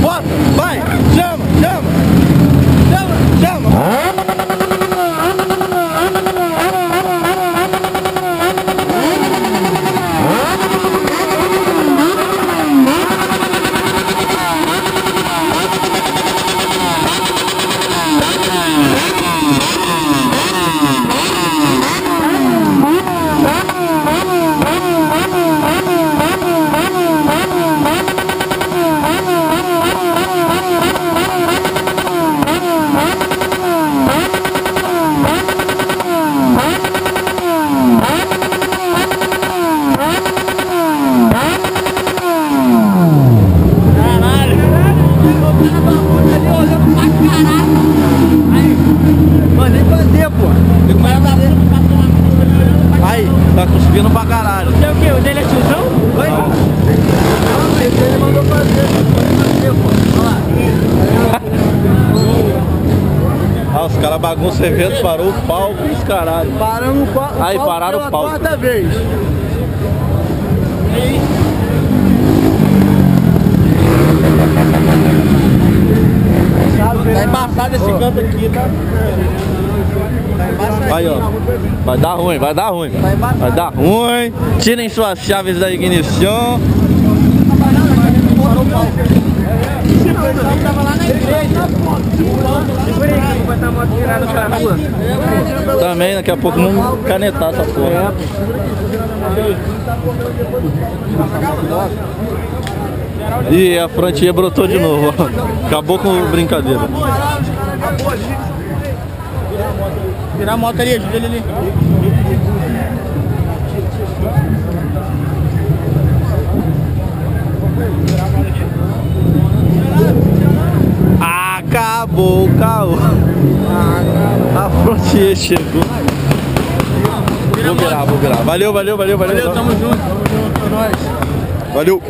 Bota, vai, chama, chama, chama, chama. Aí, tá conseguindo pra caralho. Não sei o que? O dele é tiozão? Oi? Ele mandou fazer, pô. Olha lá. Ah, os caras bagunçam o evento, parou o palco, os caralho. Paramos o Aí, pararam o palco. quarta vez. Tá embaçado esse canto aqui, tá? Aí, ó. Vai dar ruim, vai dar ruim. Vai dar ruim. Tirem suas chaves da ignição. Tava lá na igreja. Segura aí, vai estar a moto virada pra rua. Também, daqui a pouco vamos canetar essa porra. E a frontier brotou de novo, ó. Acabou com a brincadeira. Virar a moto ali, ajuda ele ali. Acabou o caô. A frontier chegou. Vou virar. Valeu, valeu, valeu, valeu. Valeu, tamo junto, é nóis. Valeu.